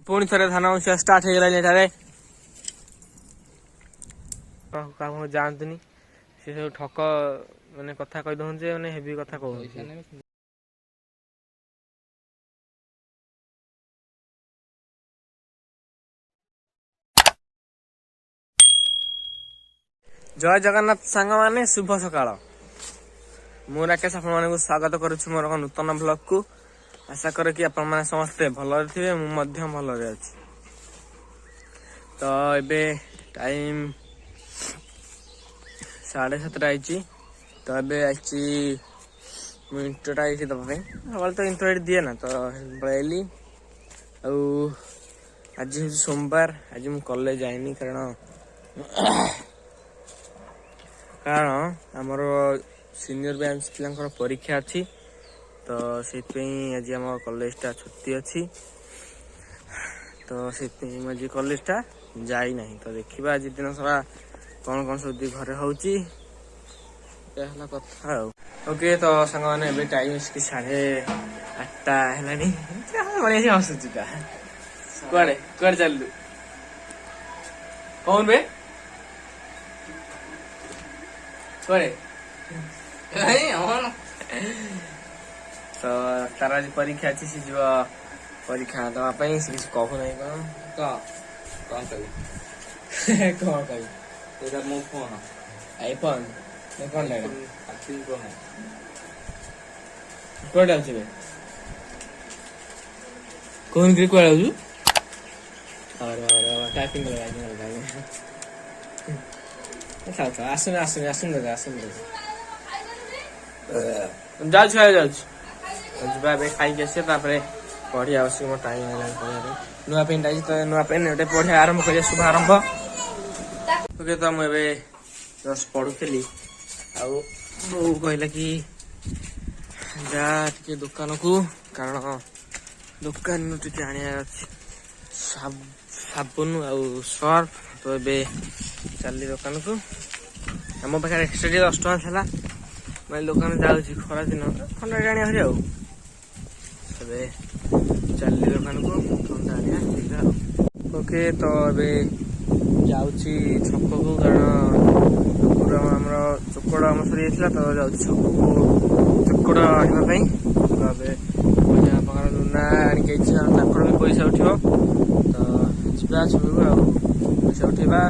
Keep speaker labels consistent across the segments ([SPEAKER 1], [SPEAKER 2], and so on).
[SPEAKER 1] पुणी थे धान उंसिया स्टार्ट हो गला काम जानतुनि से सब ठक माने कथा कही दौन जे माने हेवी कथा कहूँ जय जगन्नाथ सांग माने शुभ सकाळ मु राकेश आपण मानक स्वागत करुछु मोर नूतन ब्लॉग को आशा करे कि आपण माने समस्ते भल थे मु मध्य भल रे अछि तो एबे टाइम 7:30 आइची तो एबे आइची मु इंट्रोटा आइची दबे सबल तो इंट्रो दिए ना तो बळेली आ आज सोमवार आज मु कॉलेज जाइनी कारण आमर सीनियर बेंच पिला परीक्षा अच्छी तो से आज आम कॉलेजटा छुट्टी अच्छी तो से आज कॉलेजटा जाई नहीं तो देखा आज दिन सारा कौन कौन सब घरे होची कथा ओके तो सांग मैंने टाइम 8:30 है हसुचा कड़े कड़े चलू कौन बे कड़े तो तार आज परीक्षा अच्छी सी जीव परीक्षा दवाई से किसी कहू ना कौन कह मो फोन आईफोन कौन लगा कौन डाल कौन क्रिक डालू टाइपिंग आसन आसन आसन आसन जाऊँ खाई आस पढ़िया बस मो टाइम है नुआ पेंट आई तो नुआ पेन गोटे पढ़िया आरंभ कर शुभ आरंभ ओके तो मुझे जस्ट पढ़ुली आउ कहला कि जा टे दुकान को कारण दुकान टे आने साबुन आउ सर्फ तो ये चली दुकान को आम पाखे एक्सट्रा 10 टଙ୍କା था मैं दुकान जाऊँगी खरा दिन थंडा आने हरी आए चली दुकान को थंडा आनिया ओके तो ये जाऊँगी छक को कारण चोकड़ा आम सरी जाता तो जाऊँगी छक को चोकड़ा आने लुना आणिक भी पैसा उठो तो जा छक पैसा उठेबा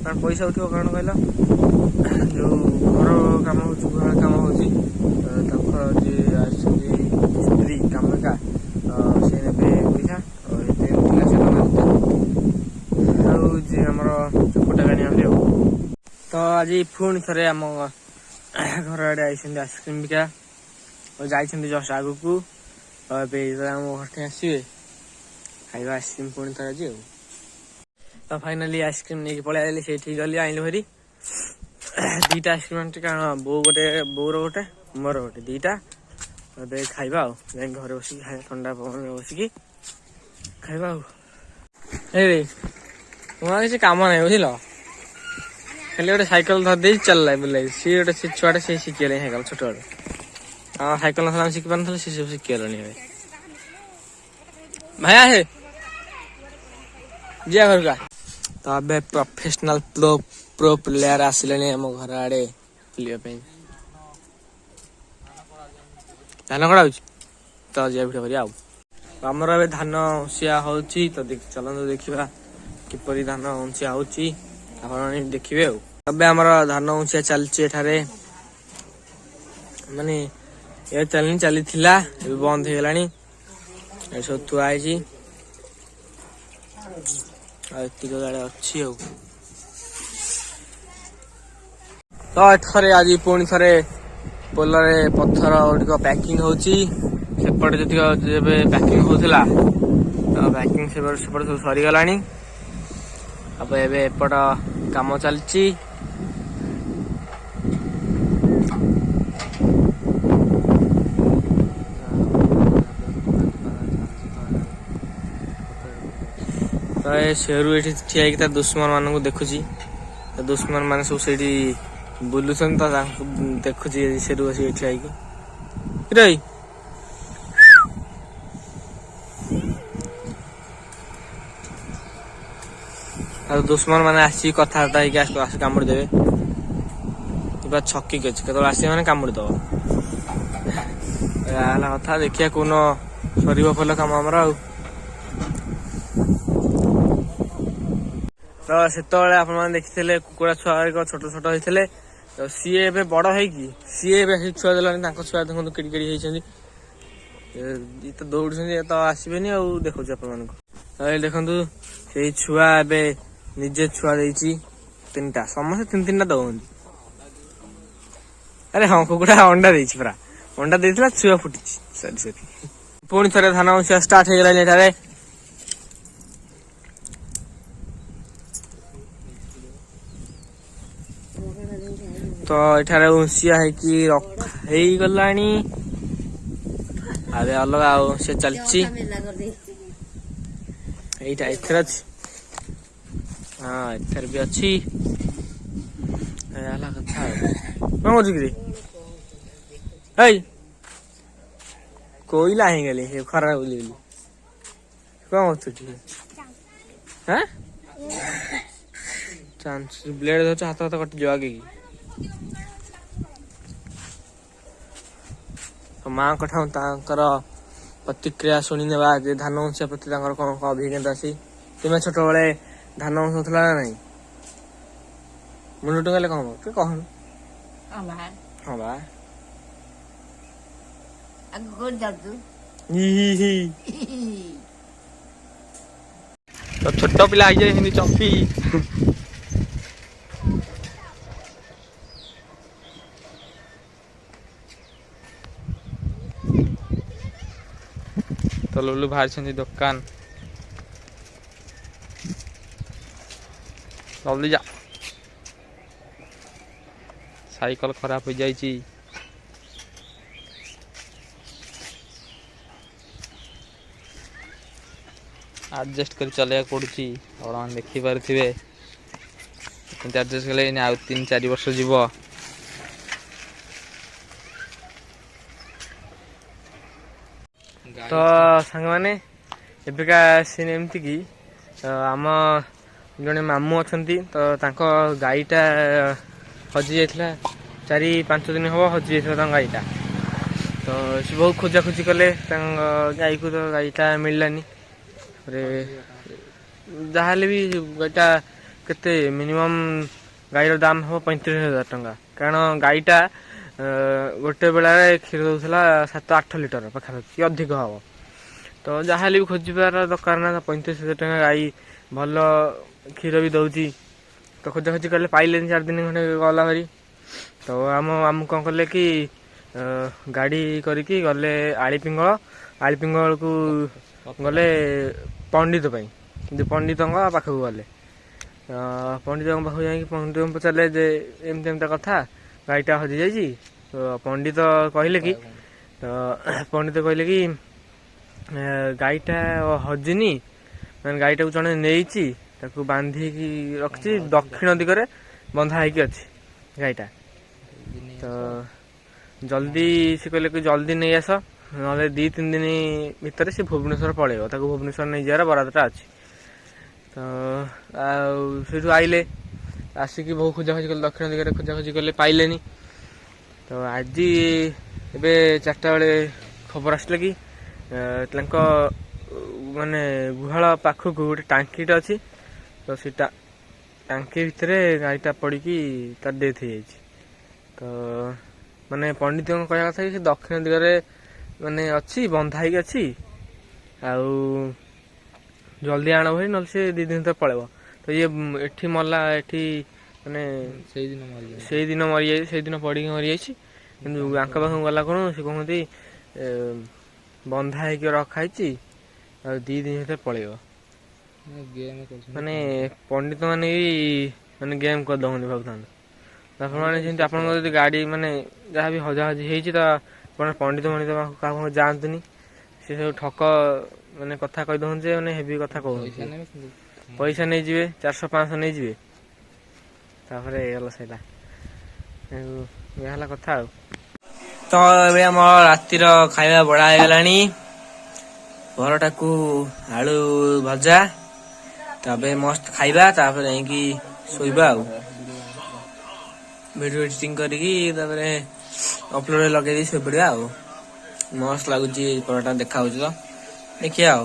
[SPEAKER 1] कारण पैसा उठो कारण कहला जो घर काम काम हो स्त्री कामिका से ने पैसा आमर चोपटा गाड़ी तो आज पुणी थे आम घर आड़े आई आइसक्रीम बिका जाइए जस्ट आग को आम घर आसवे खाଇବା आइसक्रीम पुणी थे आज तो फाइनाली आइसक्रीम नहीं पलि आइली से गली आइलु भरी दीटा आइसक्रीम कारण बो गोटे बोर गोटे मोर गोटे दीटा खाइबा घर बस ठंडा पवन बसिकी खाइबा तुम्हारा किसी काम ना बुझल खाली गोटे सैकल धरदे चल बुलाई सी गोटे से छुआटे से शिखिगले सैकल छोट हाँ सैकल ना शिखि पार सी सब शिखिगले भाया है जा घर का तो अब प्रोफेशनल प्रो प्लेयर आसिले आम घर आड़े बुलापी धान कड़ा तो जा भिड करिया आमर ए धान उंसिया हो तो चलते देखा किपरि धान उंसिया हो देखिए अब आमर धान उंसिया चलती माने ये चलनी चली बंद हो गला सब थुआई एतिक गाड़े अच्छी तो एथरे आज पुणी थे पोलरे पत्थर गुड़िक पैकिंग होपटे जी पैकिंग होता तो पैकिंग सेपटे सब सरीगला अब एपट काम चलती तो ये शेरू ये ठिया दुश्मन मान देखुची दुश्मन मान सब से बुलूसन तो देखुची शेरू बस ठिया ଆଉ ଦୁଶ୍ମନ ମାନେ ଆସିକି କଥାବାର୍ତ୍ତା ହେଇକି ଆସି କାମୁଡି ଦେବେ। ପୁରା ଛକିକି ଅଛି, କେତେବେଳେ ଆସିବେ ମାନେ କାମୁଡି ଦବ। ଏହା ହେଲା କଥା। ଦେଖିବା କୋଉନ ସରିବ ଭଲ କାମ ଆମର ଆଉ। ତ ସେତେବେଳେ ଆପଣ ମାନେ ଦେଖିଥିଲେ କୁକୁଡ଼ା ଛୁଆ ଛୋଟ ଛୋଟ ହେଇଥିଲେ। ତ ସିଏ ଏବେ ବଡ ହେଇକି ସିଏ ଏବେ ଛୁଆ ଦେଲାଣି। ତାଙ୍କ ଛୁଆ ଦେଖନ୍ତୁ କେଡି କେଡି ହେଇଛନ୍ତି। ଇଏ ତ ଦୌଡୁଛନ୍ତି, ତ ଆସିବେନି ଆଉ। ଦେଖୁଛି ଆପଣ ମାନଙ୍କୁ। ତ ଏଇ ଦେଖନ୍ତୁ ସେଇ ଛୁଆ ଏବେ ନିଜେ ଛୁଆ ଦେଇଛି 3ଟା। ସମସ୍ତେ 3-3ଟା ଦଉଛନ୍ତି। ଆରେ ହଁ, କୁକୁଡ଼ା ଅଣ୍ଡା ଦେଇଛି ପରା। ଅଣ୍ଡା ଦେଇଥିଲା, ଛୁଆ ଫୁଟିଛି। ସରି। ପୁଣି ଥରେ ଧାନ ଉଁସିଆ ଷ୍ଟାର୍ଟ ହେଇଗଲାଣି ଏଠାରେ। ତ ଏଠାରେ ଉଁସିଆ ହେଇକି ହେଇଗଲାଣି। ଆରେ ଅଲଗା ଆଉ ସେ ଚାଲିଛି। ଏଇଟା ଏଥିରେ ଅଛି। ହଁ, ଏଥିରେ ବି ଅଛି। ହେଲା କଥା ଆଉ। କଣ କରୁଛୁ କିରେ? ହେଇ କୋଇଲା ହେଇଗଲି ଖରାରେ ବୁଲି ବୁଲି। କଣ କରୁଛୁ ଏଠି? ଆଁ ବ୍ଲେଡ ଧରିଛୁ, ହାତ କଟିଯିବ ଆଗେକି। ମାଙ୍କ ଠାରୁ ତାଙ୍କର ପ୍ରତିକ୍ରିୟା ଶୁଣି ନେବା ଯେ ଧାନ ଉଁସିବା ପ୍ରତି ତାଙ୍କର କଣ ଅଭିଜ୍ଞତା ଅଛି। ତୁମେ ଛୋଟବେଳେ ଧାନ ଉଁସଉଥିଲ ନା ନାଇଁ? ମୁଣ୍ଡ ଟୁଙ୍ଗିଲେ କଣ ହବ? ତୁ କହୁନୁ। ହଁ ବା। ତ ଛୋଟ ପିଲା ହେଇଯାଇଛନ୍ତି ଚମ୍ପି। ତ ଲୁଲୁ ବାହାରିଛନ୍ତି ଦୋକାନ। ଜଲ୍ଦି ଯା। ସାଇକେଲ ଖରାପ ହେଇଯାଇଛି। ଆଡଜଷ୍ଟ କରି ଚଲେଇବାକୁ ପଡୁଛି। ଆପଣମାନେ ଦେଖିପାରୁଥିବେ। ଏମିତି ଆଡଜଷ୍ଟ କଲେ ଏଇନେ ଆଉ 3-4 ବର୍ଷ ଯିବ। ତ ସାଙ୍ଗମାନେ, ଏବେକା ସିନ୍ ଏମିତି କି ଆମ ଜଣେ ମାମୁଁ ଅଛନ୍ତି। ତ ତାଙ୍କ ଗାଈଟା ହଜି ଯାଇଥିଲା। 4-5 ଦିନ ହବ ହଜି ଯାଇଥିଲା ତାଙ୍କ ଗାଈଟା। ତ ସେ ବହୁତ ଖୋଜାଖୋଜି କଲେ ତାଙ୍କ ଗାଈକୁ। ତ ଗାଈଟା ମିଳିଲାନି। ଯାହାହେଲେ ବି ଗାଈଟା କେତେ ମିନିମମ୍ ଗାଈର ଦାମ୍ ହବ 35,000 ଟଙ୍କା। କାରଣ ଗାଈଟା ଗୋଟେ ବେଳାରେ କ୍ଷୀର ଦଉଥିଲା 7-8 ଲିଟର ପାଖାପାଖି, କି ଅଧିକ ହବ। ତ ଯାହାହେଲେ ବି ଖୋଜିବାର ଦରକାର ନା। 35,000 ଟଙ୍କା ଗାଈ ଭଲ କ୍ଷୀର ବି ଦଉଛି। ତ ଖୋଜାଖୋଜି କଲେ ପାଇଲେନି। 4 ଦିନ ଖଣ୍ଡେ ଗଲା ଭାରି। ତ ଆମ ମାମୁଁ କଣ କଲେ କି ଗାଡ଼ି କରିକି ଗଲେ ଆଳିପିଙ୍ଗଳକୁ ଗଲେ ପଣ୍ଡିତ ପାଇଁ। ପଣ୍ଡିତଙ୍କ ପାଖକୁ ଗଲେ। ପଣ୍ଡିତଙ୍କ ପାଖକୁ ଯାଇକି ପଣ୍ଡିତଙ୍କୁ ପଚାରିଲେ ଯେ ଏମିତି ଏମିତିଆ କଥା, ଗାଈଟା ହଜିଯାଇଛି। ତ ପଣ୍ଡିତ କହିଲେ କି ଗାଈଟା ହଜିନି, ମାନେ ଗାଈଟାକୁ ଜଣେ ନେଇଛି। ତାକୁ ବାନ୍ଧିକି ରଖିଛି, ଦକ୍ଷିଣ ଦିଗରେ ବନ୍ଧା ହେଇକି ଅଛି ଗାଈଟା। ତ ଜଲ୍ଦି ସେ କହିଲେ କି ଜଲ୍ଦି ନେଇ ଆସ, ନହେଲେ 2-3 ଦିନ ଭିତରେ ସେ ଭୁବନେଶ୍ୱର ପଳେଇବ। ତାକୁ ଭୁବନେଶ୍ୱର ନେଇଯିବାର ବରାଦଟା ଅଛି। ତ ଆଉ ସେଇଠୁ ଆଇଲେ। ଆସିକି ବହୁ ଖୋଜାଖୋଜି କଲେ, ଦକ୍ଷିଣ ଦିଗରେ ଖୋଜାଖୋଜି କଲେ, ପାଇଲେନି। ତ ଆଜି ଏବେ 4ଟା ବେଳେ ଖବର ଆସିଲା କି ତାଙ୍କ ମାନେ ଗୁହାଳ ପାଖକୁ ଗୋଟେ ଟାଙ୍କିଟା ଅଛି। ତ ସେଟା ଟାଙ୍କି ଭିତରେ ଗାଈଟା ପଡ଼ିକି ତାର ଡେଥ୍ ହେଇଯାଇଛି। ତ ମାନେ ପଣ୍ଡିତଙ୍କ କହିବା କଥା କି ସେ ଦକ୍ଷିଣ ଦିଗରେ ମାନେ ଅଛି, ବନ୍ଧା ହେଇକି ଅଛି। ଆଉ ଜଲ୍ଦି ଆଣ ଭାରି, ନହେଲେ ସେ 2 ଦିନ ଭିତରେ ପଳେଇବ। ତ ଇଏ ଏଠି ମଲା, ଏଠି ମାନେ ସେଇଦିନ ମରିଯାଇଛି। ସେଇଦିନ ପଡ଼ିକି ମରିଯାଇଛି। କିନ୍ତୁ ଆଙ୍କ ପାଖକୁ ଗଲା କଣ ସେ କହୁଛନ୍ତି ବନ୍ଧା ହେଇକି ରଖାହେଇଛି, ଆଉ 2 ଦିନ ଭିତରେ ପଳେଇବ। ମାନେ ପଣ୍ଡିତ ମାନେ ବି ମାନେ ଗେମ୍ କରିଦଉଛନ୍ତି ଭାବୁଥାନ୍ତୁ। ଆପଣ ମାନେ ଯେମିତି ଆପଣଙ୍କର ଯଦି ଗାଡ଼ି ମାନେ ଯାହା ବି ହଜାହଜି ହେଇଛି, ତ ଆପଣ ପଣ୍ଡିତ କାହାକୁ ଯାଆନ୍ତୁନି। ସେ ସବୁ ଠକ ମାନେ କଥା କହିଦଉଛନ୍ତି ଯେ ମାନେ ହେଭି କଥା କହୁଛନ୍ତି। ପଇସା ନେଇଯିବେ, 400-500 ନେଇଯିବେ। ତାପରେ ହେଇଗଲା ସେଇଟା। ଏହା ହେଲା କଥା ଆଉ। ତ ଏବେ ଆମ ରାତିର ଖାଇବା ବଢ଼ା ହେଇଗଲାଣି। ପରଟାକୁ ଆଳୁ ଭଜା, तापर मस्त खाइबा तापर जाइकी शोइबा आउ वीडियो एडिटिंग करके तापर अपलोड लगे शोई पड़िया आउ मस्त लगुच परोटा देखा तो देखिए आओ।